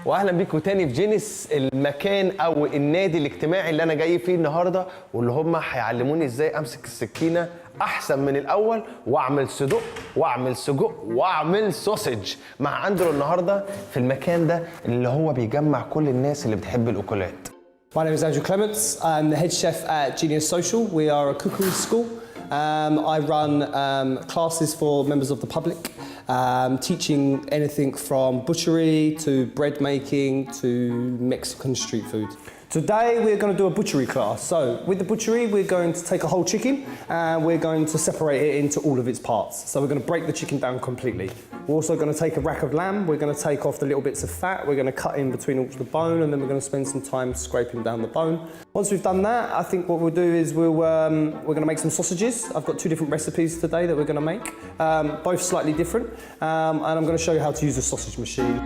واهلا بيكم تاني في جينيس، المكان او النادي الاجتماعي اللي انا جاي فيه النهارده، واللي هم هيعلموني ازاي امسك السكينه احسن من الاول واعمل صدق واعمل سجق واعمل سوسج مع اندرو النهارده في المكان ده اللي هو بيجمع كل الناس اللي بتحب الاكلات. My name is Andrew Clements. I'm the head chef at Jenius Social. We are a cookery school. I run classes for members of the public, teaching anything from butchery to bread making to Mexican street food. Today we're going to do a butchery class. So with the butchery we're going to take a whole chicken and we're going to separate it into all of its parts. So we're going to break the chicken down completely. We're also going to take a rack of lamb, we're going to take off the little bits of fat, we're going to cut in between all the bone, and then we're going to spend some time scraping down the bone. Once we've done that, I think what we'll do is we're going to make some sausages. I've got two different recipes today that we're going to make, both slightly different, and I'm going to show you how to use a sausage machine.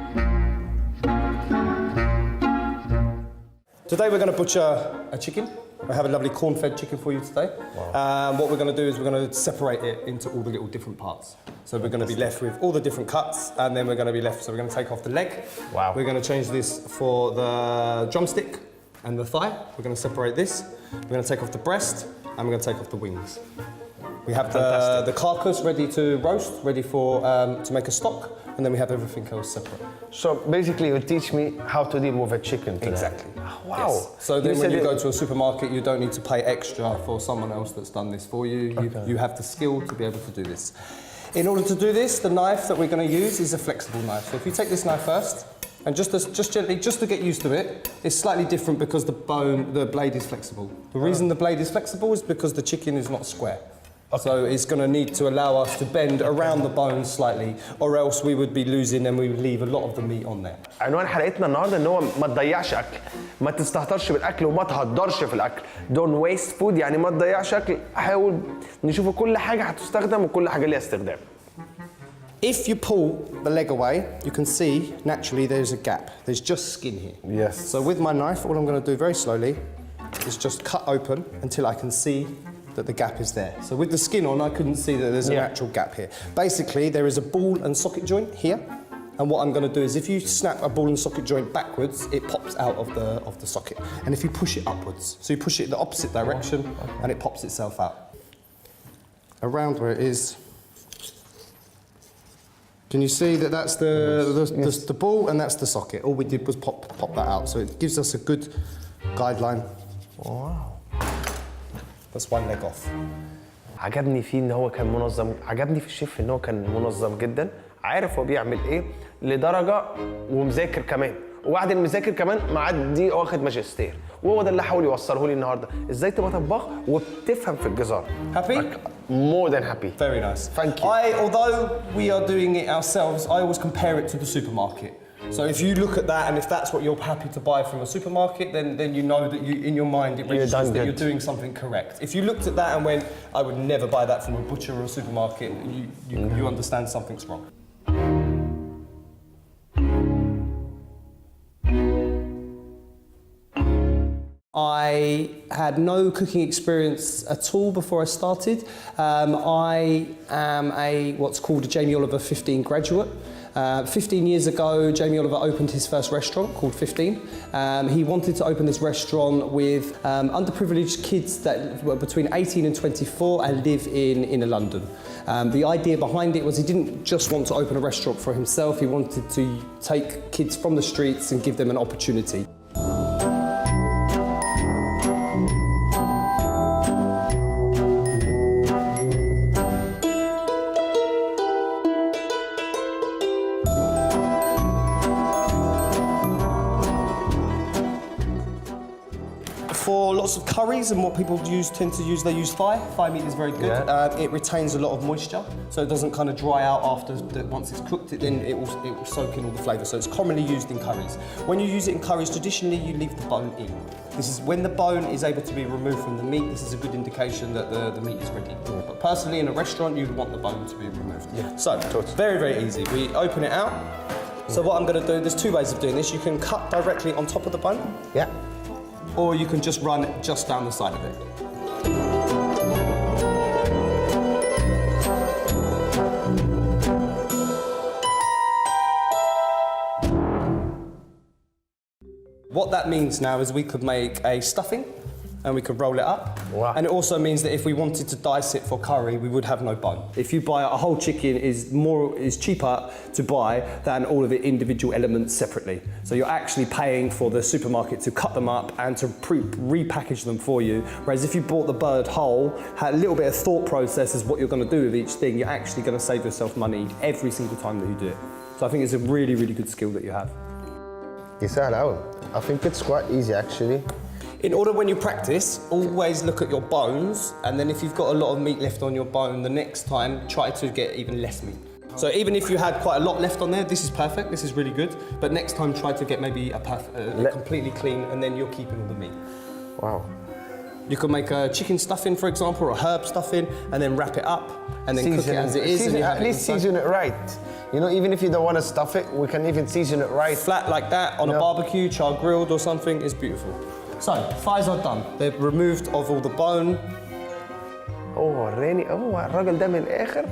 Today we're going to butcher a chicken. I have a lovely corn-fed chicken for you today. Wow. What we're going to do is we're going to separate it into all the little different parts. So we're going to be left with all the different cuts, and then we're going to be left, so we're going to take off the leg. Wow. We're going to change this for the drumstick and the thigh. We're going to separate this. We're going to take off the breast, and we're going to take off the wings. We have the carcass ready to roast, ready for to make a stock, and then we have everything else separate. So basically you teach me how to deal with a chicken today. Exactly. Wow. Yes. So then when you go to a supermarket, you don't need to pay extra for someone else that's done this for you. Okay. You have the skill to be able to do this. In order to do this, the knife that we're going to use is a flexible knife. So if you take this knife first, and just gently, just to get used to it, it's slightly different because the blade is flexible. The reason the blade is flexible is because the chicken is not square. Okay. So it's going to need to allow us to bend around the bone slightly, or else we would be losing and we would leave a lot of the meat on there. عنوان حلقتنا النهارده ان هو ما تضيعش اكل، ما تستهترش بالاكل وما تهدرش في الاكل. Don't waste food، يعني ما تضيعش اكل. حاول نشوف كل حاجه هتستخدم وكل حاجه ليها استخدام. If you pull the leg away, you can see naturally there's a gap. There's just skin here. Yes. So with my knife, all I'm going to do very slowly is just cut open until I can see that the gap is there. So with the skin on, I couldn't see that there's an actual gap here. Basically, there is a ball and socket joint here, and what I'm going to do is if you snap a ball and socket joint backwards, it pops out of the socket. And if you push it upwards, so you push it the opposite direction, and it pops itself out. Around where it is. Can you see that that's the ball and that's the socket? All we did was pop that out, so it gives us a good guideline. Wow. That's one leg off. عجبني فيه ان هو كان منظم، عجبني في الشيف ان هو كان منظم جدا، عارف هو بيعمل ايه لدرجه ومذاكر كمان، وبعد المذاكر كمان معدي واخد ماجستير، وهو ده اللي حاول يوصله لي النهارده، ازاي تبقى طباخ وبتفهم في الجزاره. Happy? More than happy. Very nice. Thank you. Although we are doing it ourselves, I always compare it to the supermarket. So if you look at that, and if that's what you're happy to buy from a supermarket, then you know that in your mind it registers that you're doing something correct. If you looked at that and went, I would never buy that from a butcher or a supermarket, you understand something's wrong. I had no cooking experience at all before I started. I am what's called a Jamie Oliver 15 graduate. 15 years ago, Jamie Oliver opened his first restaurant called 15. He wanted to open this restaurant with underprivileged kids that were between 18 and 24 and live in inner London. The idea behind it was he didn't just want to open a restaurant for himself, he wanted to take kids from the streets and give them an opportunity. For lots of curries and what people tend to use, they use thigh. Thigh meat is very good. Yeah. It retains a lot of moisture, so it doesn't kind of dry out after. Once it's cooked, then it will soak in all the flavour. So it's commonly used in curries. When you use it in curries, traditionally you leave the bone in. This is when the bone is able to be removed from the meat. This is a good indication that the meat is ready. But personally, in a restaurant, you'd want the bone to be removed. Yeah. So very, very easy. We open it out. So what I'm going to do, there's two ways of doing this. You can cut directly on top of the bone. Yeah. Or you can just run just down the side of it. What that means now is we could make a stuffing and we could roll it up. Wow. And it also means that if we wanted to dice it for curry, we would have no bone. If you buy a whole chicken, is cheaper to buy than all of the individual elements separately. So you're actually paying for the supermarket to cut them up and to repackage them for you. Whereas if you bought the bird whole, had a little bit of thought process as what you're going to do with each thing, you're actually going to save yourself money every single time that you do it. So I think it's a really, really good skill that you have. يسهل قوي. I think it's quite easy actually. In order when you practice, always look at your bones, and then if you've got a lot of meat left on your bone, the next time try to get even less meat. So even if you had quite a lot left on there, this is perfect, this is really good, but next time try to get maybe a completely clean, and then you're keeping all the meat. Wow. You could make a chicken stuffing, for example, or a herb stuffing, and then wrap it up, and then cook it as it is. And At least season it right. You know, even if you don't want to stuff it, we can even season it right. Flat like that on a barbecue, char grilled or something is beautiful. So, thighs are done. They're removed of all the bone. وراني الراجل ده من الاخر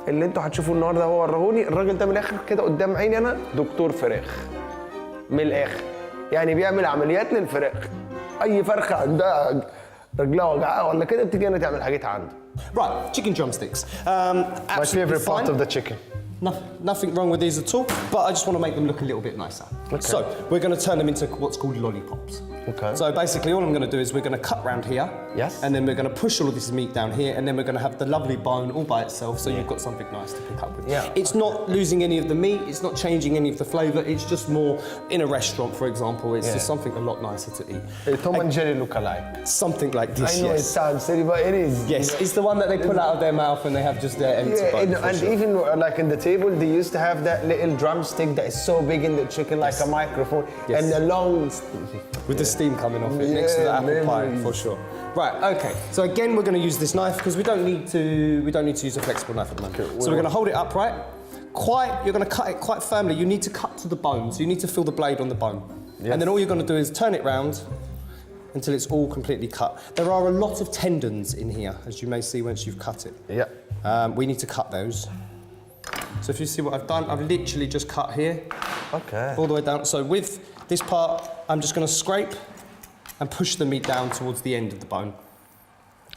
اللي انتوا هتشوفوه النهارده هو وراني الراجل ده من الاخر كده قدام عيني انا دكتور فراخ من الاخر يعني بيعمل عمليات للفراخ اي فرخه عندها رجلها وجعها ولا كده بتيجي هنا تعمل حاجتها عنده. Right, chicken drumsticks. My favorite part of the chicken. Nothing wrong with these at all, but I just want to make them look a little bit nicer. Okay. So we're going to turn them into what's called lollipops. Okay. So basically all I'm going to do is we're going to cut round here. Yes. And then we're going to push all of this meat down here, and then we're going to have the lovely bone all by itself, so you've got something nice to pick up with. Yeah. It's not losing any of the meat, it's not changing any of the flavour, it's just more in a restaurant, for example, it's just something a lot nicer to eat. A Tom and Jerry look alike. Something like this, I know yes. it sounds silly, but it is. Yes, it's the one that they pull out of their mouth and they have just their empty bone. And sure. even like in the table, they used to have that little drumstick that is so big in the chicken, like a microphone, and the long... With the steam coming off it, next to the apple pie, for sure. Right, okay. So again, we're going to use this knife because we don't need to use a flexible knife at the moment. So we're going to hold it upright. You're going to cut it quite firmly. You need to cut to the bone, so you need to feel the blade on the bone. Yes. And then all you're going to do is turn it round until it's all completely cut. There are a lot of tendons in here, as you may see once you've cut it. Yeah. We need to cut those. So if you see what I've done, I've literally just cut here. Okay. All the way down. So with this part, I'm just going to scrape and push the meat down towards the end of the bone.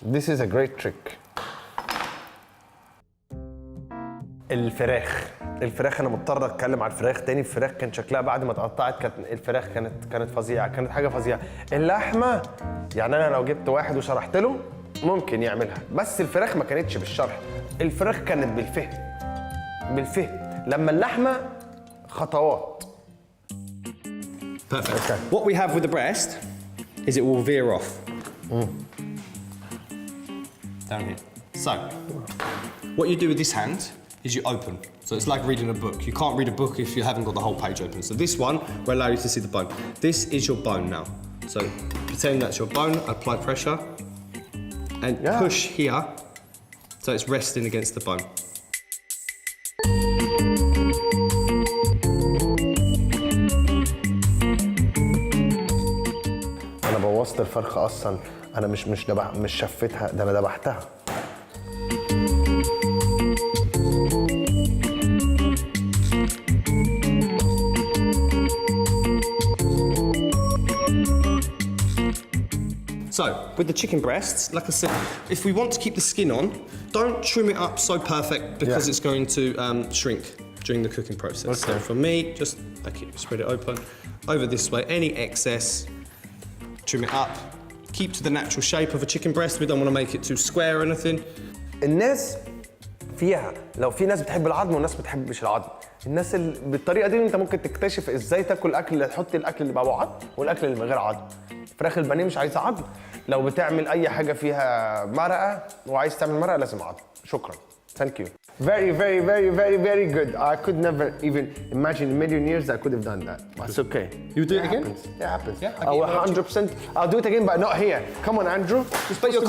This is a great trick. الفراخ انا مضطر اتكلم على الفراخ تاني. الفراخ كان شكلها بعد ما اتقطعت الفراخ كانت فظيعه، كانت حاجه فظيعه. اللحمه يعني انا لو جبت واحد وشرحت له ممكن يعملها، بس الفراخ ما كانتش بالشرح، الفراخ كانت بالفهم. لما اللحمه خطوات. Perfect. Okay. What we have with the breast is it will veer off. Down here. So, what you do with this hand is you open. So it's like reading a book. You can't read a book if you haven't got the whole page open. So this one will allow you to see the bone. This is your bone now. So pretend that's your bone, apply pressure, and push here so it's resting against the bone. أنا بوظت الفرخة أصلاً. أنا مش شفتها، ده أنا دبحتها. So, with the chicken breasts, like I said, if we want to keep the skin on, don't trim it up so perfect because it's going to shrink during the cooking process. Okay. So for me, just spread it open, over this way, any excess, trim it up, keep to the natural shape of a chicken breast. We don't want to make it too square or anything. الناس فيها لو في ناس بتحب العظم وناس ما بتحبش العظم. الناس بالطريقه دي انت ممكن تكتشف ازاي تاكل الاكل، تحط الاكل اللي بقى عظم والاكل اللي من غير عظم. فراخ البانيه مش عايزه عظم، لو بتعمل اي حاجه فيها مرقه وعايز تعمل مرقه لازم عظم. شكرا. Thank you. Very, very, very, very, very good. I could never even imagine in a million years I could have done that. But it's okay. You do it again? It happens. Yeah, I will 100%. I'll do it again, but not here. Come on, Andrew. But you're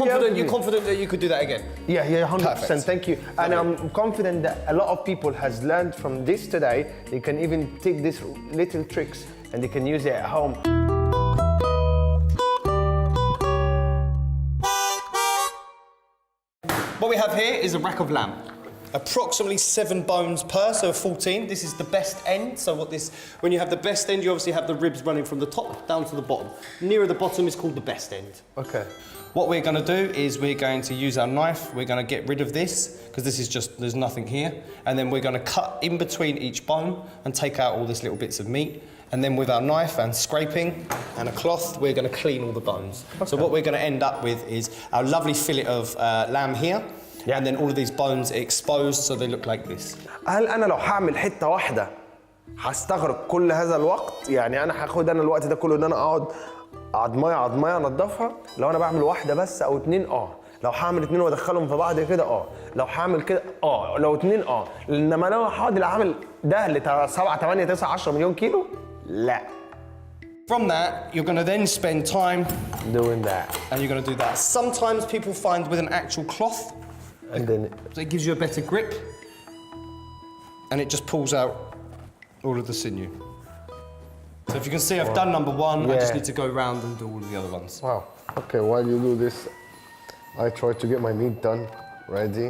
confident that you could do that again? Yeah, 100%. Perfect. Thank you. And I'm confident that a lot of people has learned from this today. They can even take these little tricks and they can use it at home. What we have here is a rack of lamb. approximately 7 bones per, so 14. This is the best end. So when you have the best end, you obviously have the ribs running from the top down to the bottom. Nearer the bottom is called the best end. Okay. What we're going to do is we're going to use our knife. We're going to get rid of this because this is just, there's nothing here. And then we're going to cut in between each bone and take out all these little bits of meat. And then with our knife and scraping and a cloth, we're going to clean all the bones. Okay. So what we're going to end up with is our lovely fillet of lamb here. Yeah. And then all of these bones exposed so they look like this. هل أنا لو هعمل حتة واحدة هستغرق كل هذا الوقت؟ يعني أنا هاخد أنا الوقت ده كله إن أنا أقعد عضمايه انضفها. لو انا بعمل واحده بس او اتنين لو هعمل اتنين وادخلهم في بعض كده لو هعمل كده لو اتنين انما لو هقعد اعمل ده ل 7 8 9 10 مليون كيلو لا. From that, you're going to then spend time doing that. And you're going to do that. Sometimes people find with an actual cloth, and then it gives you a better grip, and it just pulls out all of the sinew. So if you can see, I've done number 1. I just need to go round and do all of the other ones. Wow. Okay, while you do this, I try to get my meat done, ready.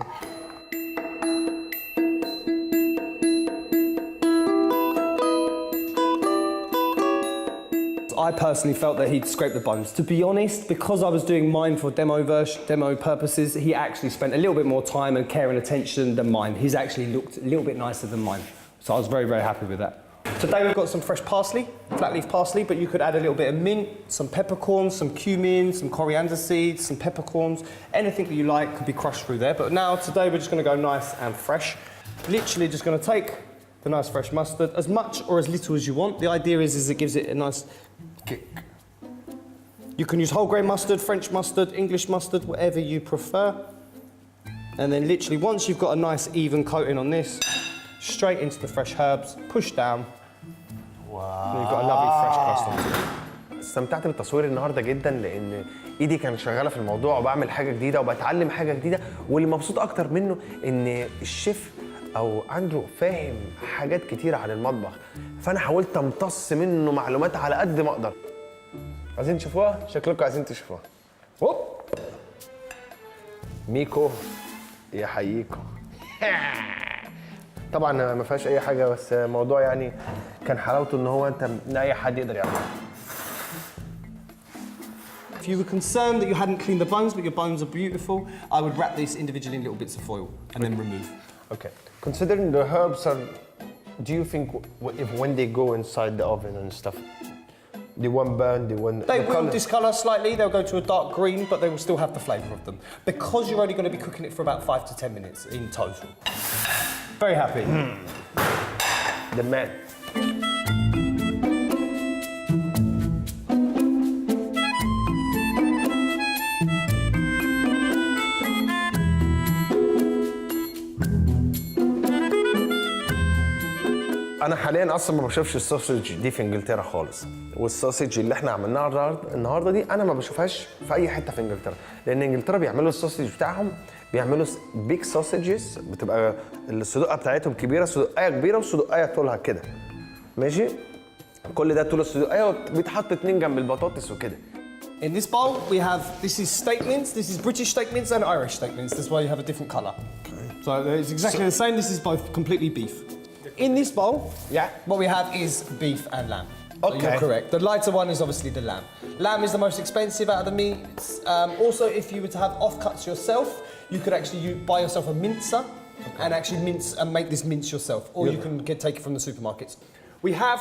I personally felt that he'd scraped the bones. To be honest, because I was doing mine for demo purposes, he actually spent a little bit more time and care and attention than mine. He's actually looked a little bit nicer than mine. So I was very, very happy with that. Today we've got some fresh parsley, flat leaf parsley, but you could add a little bit of mint, some peppercorns, some cumin, some coriander seeds, some peppercorns, anything that you like could be crushed through there. But now, today we're just going to go nice and fresh. Literally just going to take the nice fresh mustard, as much or as little as you want. The idea is it gives it a nice kick. You can use whole grain mustard, French mustard, English mustard, whatever you prefer. And then literally once you've got a nice even coating on this, straight into the fresh herbs, push down. Wow. You've got a lovely fresh crust on top. استمتعت بالتصوير النهارده جدا لان ايدي كانت شغاله في الموضوع وبعمل حاجه جديده وبتعلم حاجه جديده، واللي مبسوط اكتر منه ان الشيف او اندرو فاهم حاجات كتيره عن المطبخ، فانا حاولت امتص منه معلومات على قد ما اقدر. عايزين تشوفوها؟ شكلكم عايزين تشوفوها. هوب ميكو يحييكم. طبعا ما فيهاش اي حاجه، بس الموضوع يعني كان حلاوته ان هو انت اي حد يقدر يعمله. If you were concerned that you hadn't cleaned the bones, but your bones are beautiful, I would wrap these individually in little bits of foil and then remove. Okay. Considering the herbs are, do you think if when they go inside the oven and stuff, they won't burn, they won't... They will discolour slightly, they'll go to a dark green, but they will still have the flavour of them. Because you're only going to be cooking it for about 5 to 10 minutes in total. Very happy. The man. انا حاليا اصلا ما بشوفش السوسج دي في انجلترا خالص، والسوسج اللي احنا عملناها النهارده دي انا ما بشوفهاش في اي حته في انجلترا، لان انجلترا بيعملوا السوسج بتاعهم بيعملوا بيج سوسجز، بتبقى الصدقه بتاعتهم كبيره، صدقيه كبيره وصدقيه طولها كده ماشي، كل ده طول الصدقيه وبيتحط 2 جنب البطاطس وكده. In this bowl we have, this is steak mince, this is British steak mince and Irish steak mince, that's why you have a different colour. Okay. So it's exactly the same, this is both completely beef. In this bowl, what we have is beef and lamb. Okay. So you're correct. The lighter one is obviously the lamb. Lamb is the most expensive out of the meats. Also, if you were to have offcuts yourself, you could actually buy yourself a mincer and actually mince and make this mince yourself, or you can take it from the supermarkets. We have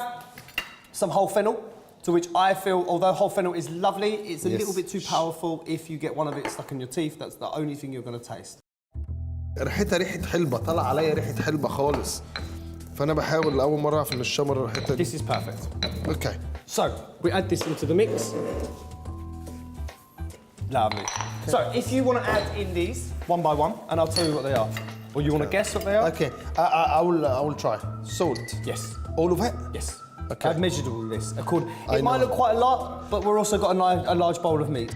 some whole fennel, to which I feel, although whole fennel is lovely, it's a little bit too powerful. If you get one of it stuck in your teeth, that's the only thing you're going to taste. ريحتها ريحة حلبة، طلع عليا ريحة حلبة خالص. فأنا بحاول أول مرة أعرف إن الشمر الحتة دي. This is perfect. Okay. So we add this into the mix. Lovely. Okay. So if you want to add in these one by one, and I'll tell you what they are, or you want to guess what they are? Okay. I will try. Salt. Yes. All of it? Yes. Okay. I've measured all of this. It might look quite a lot, but we're also got a large bowl of meat.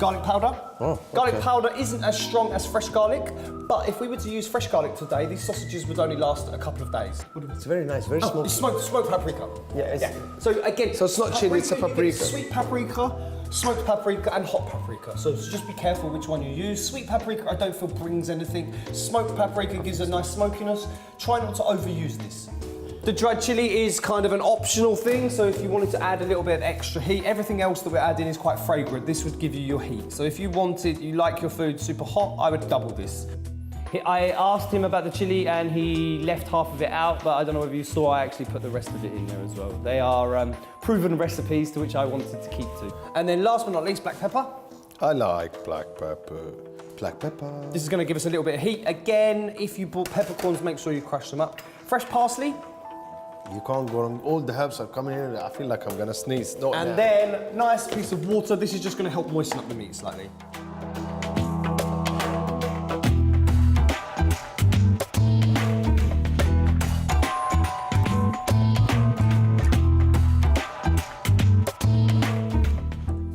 Garlic powder. Oh, okay. Garlic powder isn't as strong as fresh garlic, but if we were to use fresh garlic today, these sausages would only last a couple of days. It's very nice, very smoky. It's smoked paprika. Yeah. So again, So it's not chili, it's a paprika. Sweet paprika, smoked paprika and hot paprika. So just be careful which one you use. Sweet paprika I don't feel brings anything. Smoked paprika gives a nice smokiness. Try not to overuse this. The dried chili is kind of an optional thing, so if you wanted to add a little bit of extra heat, everything else that we're adding is quite fragrant. This would give you your heat. So if you like your food super hot, I would double this. I asked him about the chili and he left half of it out, but I don't know if you saw, I actually put the rest of it in there as well. They are proven recipes to which I wanted to keep to. And then last but not least, black pepper. I like black pepper. Black pepper. This is going to give us a little bit of heat. Again, if you bought peppercorns, make sure you crush them up. Fresh parsley. You can't go wrong. All the herbs are coming in. I feel like I'm gonna sneeze. No, And then, nice piece of water. This is just going to help moisten up the meat slightly.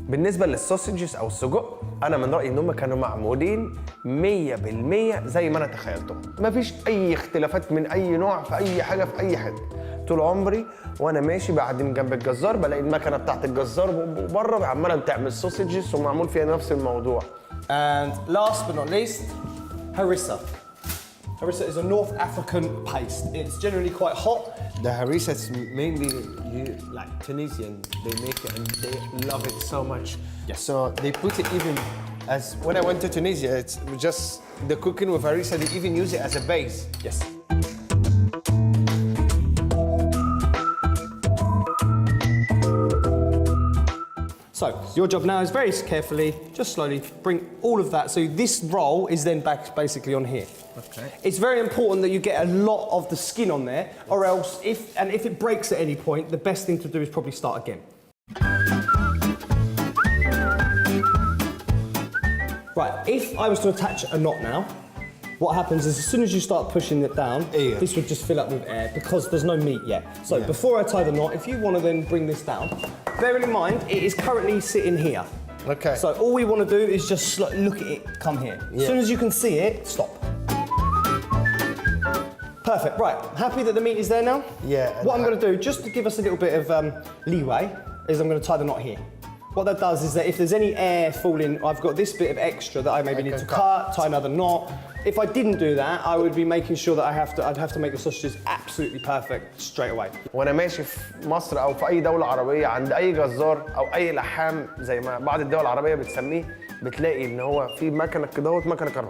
بالنسبه للسوسجز او السجق انا من رايي ان هم كانوا معمولين 100% زي ما انا تخيلتهم، مفيش اي اختلافات من اي نوع في اي حاجه في اي حته. طول عمري وانا ماشي بعدين جنب الجزار بلاقي المكنه بتاعت الجزار بره عماله بتعمل سوسجز ومعمول فيها نفس الموضوع. And last but not least, harissa. Harissa is a North African paste. It's generally quite hot. The harissa is mainly like Tunisian. They make it and they love it so much. Yes. So they put it even as when I went to Tunisia, it's just the cooking with harissa. They even use it as a base. Yes. So, your job now is very carefully, just slowly bring all of that. So this roll is then back basically on here. Okay. It's very important that you get a lot of the skin on there, or else if it breaks at any point, the best thing to do is probably start again. Right, if I was to attach a knot now, what happens is as soon as you start pushing it down, this would just fill up with air because there's no meat yet. So before I tie the knot, if you want to then bring this down, bearing in mind it is currently sitting here. Okay. So all we want to do is just look at it come here. As soon as you can see it, stop. Perfect, right, happy that the meat is there now? Yeah. What I'm going to do, just to give us a little bit of leeway, is I'm going to tie the knot here. What that does is that if there's any air falling, I've got this bit of extra that I maybe need to cut, tie another knot. If I didn't do that, I would be making sure that I'd have to make the sausages absolutely perfect straight away. وانا ماشي في مصر او في اي دوله عربيه عند اي جزار او اي لحام زي ما بعض الدول العربيه بتسميه، بتلاقي ان هو في مكنه كده مكنه كده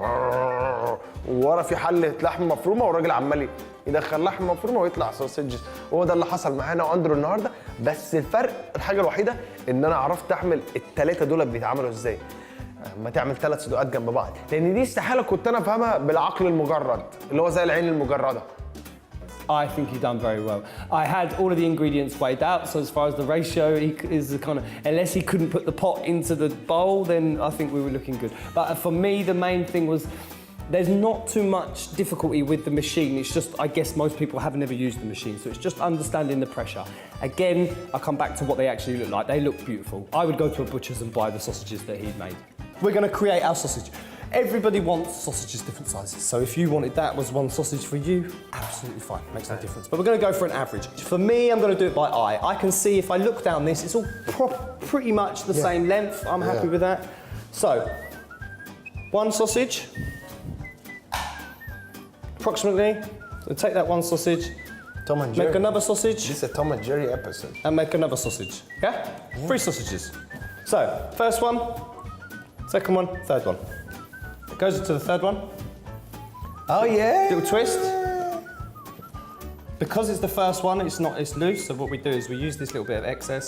وورا في حله لحم مفرومه والراجل عمال يدخل لحم مفرومه ويطلع سوسجز. وهو ده اللي حصل معانا واندرو النهارده. بس الفرق الحاجه الوحيده ان انا عرفت اعمل الثلاثه دول بيتعملوا ازاي. ما تعمل 3 صدوقات جنب بعض، لان دي استحاله كنت انا افهمها بالعقل المجرد اللي هو زي العين المجرده. I think you've done very well. I had all of the ingredients weighed out, so as far as the ratio is the kind of, unless he couldn't put the pot into the bowl, then I think we were looking good. But for me, the main thing was there's not too much difficulty with the machine. It's just, I guess most people have never used the machine, so it's just understanding the pressure. Again, I come back to what they actually look like. They look beautiful. I would go to a butcher's and buy the sausages that he'd made. We're going to create our sausage. Everybody wants sausages different sizes, so if you wanted that was one sausage for you, absolutely fine, makes no difference. But we're going to go for an average. For me, I'm going to do it by eye. I can see if I look down this, it's all pretty much the same length. I'm happy with that. So, one sausage, approximately. So take that one sausage, Tom and Jerry. make another sausage, This is a Tom and Jerry episode. and make another sausage. Yeah? 3 sausages. So, first one, second one, third one. It goes to the third one. Oh yeah. Little twist. Because it's the first one, it's loose, so what we do is we use this little bit of excess.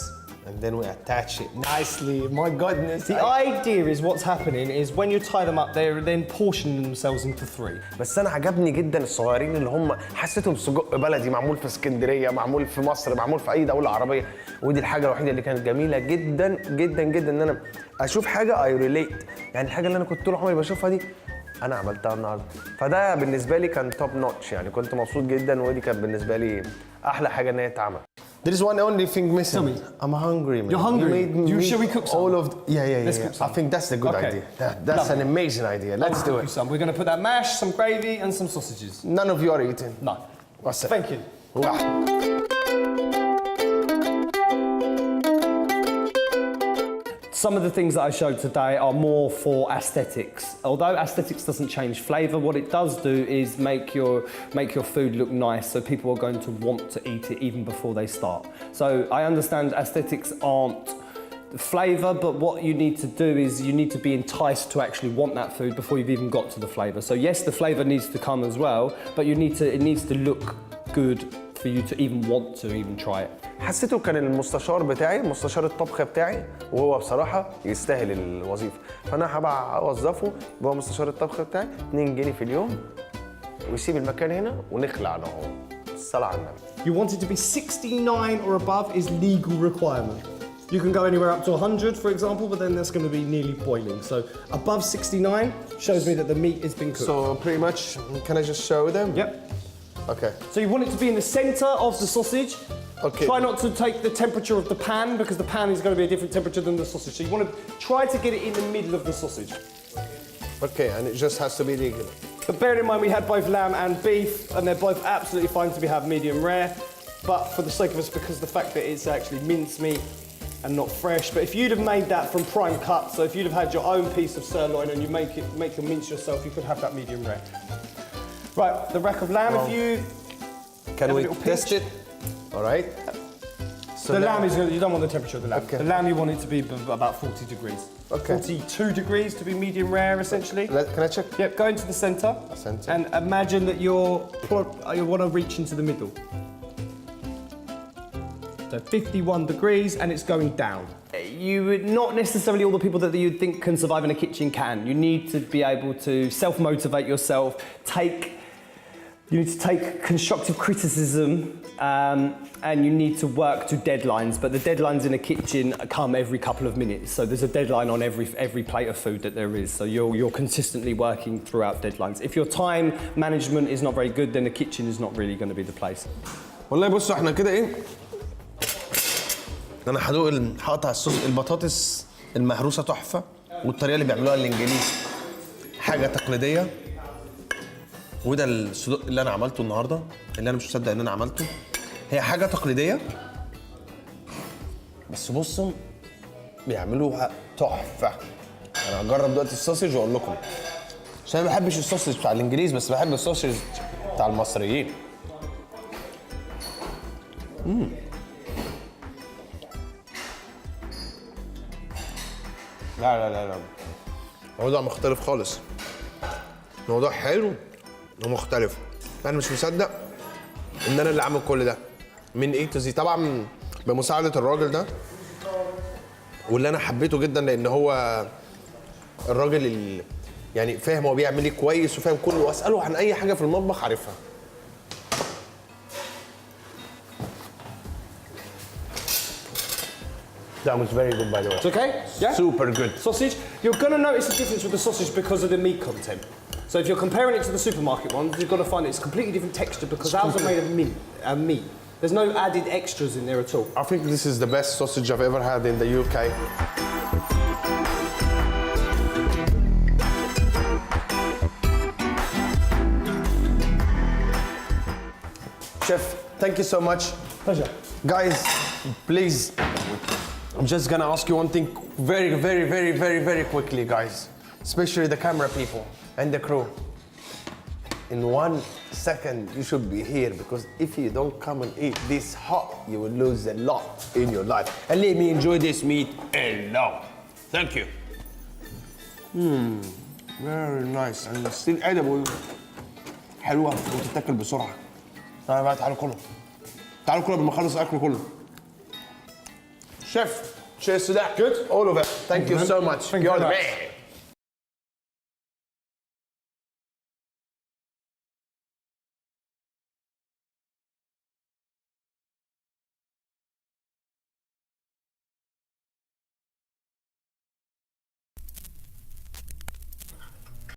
And then we attach it nicely. My goodness. The idea is what's happening is when you tie them up, they're then portioning themselves into 3. بس انا عجبني جدا الصغيرين اللي هم حسيتهم سجق بلدي معمول في اسكندريه، معمول في مصر، معمول في اي دوله عربيه. ودي الحاجه الوحيده اللي كانت جميله جدا جدا جدا ان انا اشوف حاجه اي ريليت، يعني الحاجه اللي انا كنت طول عمري بشوفها دي انا عملتها النهارده. فده بالنسبه لي كان توب نوتش، يعني كنت مبسوط جدا ودي كانت بالنسبه لي احلى حاجه ان هي اتعمل. There is one only thing missing. Tell me. I'm hungry, man. You're hungry? Shall we cook some? All of yeah. Let's cook some. I think that's the good Okay. idea. That's an amazing idea. Let's do it. We're going to put that mash, some gravy, and some sausages. None of you are eating. No. What's that? Thank you. Wow. some of the things that I showed today are more for aesthetics. Although aesthetics doesn't change flavour, what it does do is make your food look nice, so people are going to want to eat it even before they start. So I understand aesthetics aren't the flavour, but what you need to do is you need to be enticed to actually want that food before you've even got to the flavour. So yes, the flavour needs to come as well, but it needs to look good for you to even want to even try it. حسيته كان المستشار بتاعي، مستشار الطبخ بتاعي، وهو بصراحة يستاهل الوظيفة، فأنا هبقى أوظفه هو مستشار الطبخ بتاعي 2 جنيه في اليوم، ويسيب المكان هنا ونخلع أنا وهو. الصلاة على النبي. You want it to be 69 or above is legal requirement. You can go anywhere up to 100, for example, but then that's going to be nearly boiling. So above 69 shows me that the meat has been cooked. So pretty much, can I just show them? Yep. Okay. So you want it to be in the centre of the sausage. Okay. Try not to take the temperature of the pan because the pan is going to be a different temperature than the sausage. So you want to try to get it in the middle of the sausage. Okay, and it just has to be legal. But bearing in mind we had both lamb and beef, and they're both absolutely fine to be had medium rare. But for the sake of us, because the fact that it's actually mincemeat and not fresh. But if you'd have made that from prime cut, so if you'd have had your own piece of sirloin and you make the mince yourself, you could have that medium rare. Right, the rack of lamb, if you Can have a we little test pinch. it? All right. So The now- lamb is you don't want the temperature of the lamb. Okay. The lamb you want it to be about 40 degrees. Okay. 42 degrees to be medium rare, essentially. Can I check? Yep, go into the centre. Centre. And imagine that you want to reach into the middle. So 51 degrees and it's going down. Not necessarily all the people that you'd think can survive in a kitchen can. You need to be able to self-motivate yourself, you need to take constructive criticism, and you need to work to deadlines, but the deadlines in a kitchen come every couple of minutes. So there's a deadline on every plate of food that there is. So you're consistently working throughout deadlines. If your time management is not very good, then the kitchen is not really going to be the place. والله بصوا احنا كده ايه؟ انا هقطع الصوص البطاطس المهروسه تحفه، والطريقه اللي بيعملوها الانجليز حاجه تقليديه. وده الصدق اللي انا عملته النهارده، اللي انا مش مصدق ان انا عملته. هي حاجه تقليديه بس بصوا بيعملوها تحفه. انا هجرب دلوقتي السوسج واقول لكم، عشان انا ما بحبش السوسج بتاع الانجليز بس بحب السوسج بتاع المصريين. لا موضوع مختلف خالص. موضوع حلو ومختلف. انا مش مصدق ان انا اللي عامل كل ده من A to Z، طبعا بمساعدة الراجل ده، واللي انا حبيته جدا لان هو الراجل اللي يعني فاهم هو بيعمل ايه كويس وفاهم كله، واساله عن اي حاجه في المطبخ عارفها. That was very good, by the way. It's okay? Yeah? Super good. Sausage, you're going to notice the difference with the sausage because of the meat content. So if you're comparing it to the supermarket ones, you've got to find it's completely different texture because ours are made of meat. There's no added extras in there at all. I think this is the best sausage I've ever had in the UK. Chef, thank you so much. Pleasure. Guys, please, I'm just gonna ask you one thing very quickly, guys. Especially the camera people and the crew. In 1 second, you should be here because if you don't come and eat this hot, you will lose a lot in your life. And let me enjoy this meat alone. Thank you. Very nice and still edible. حلوة وتتاكل بسرعة. تعالوا بقى تعالوا كلوا. تعالوا كلوا قبل ما اخلص الاكل كله. Chef, cheers to that. Good. All of it. Thank you so much. Thank you You're very the much. man.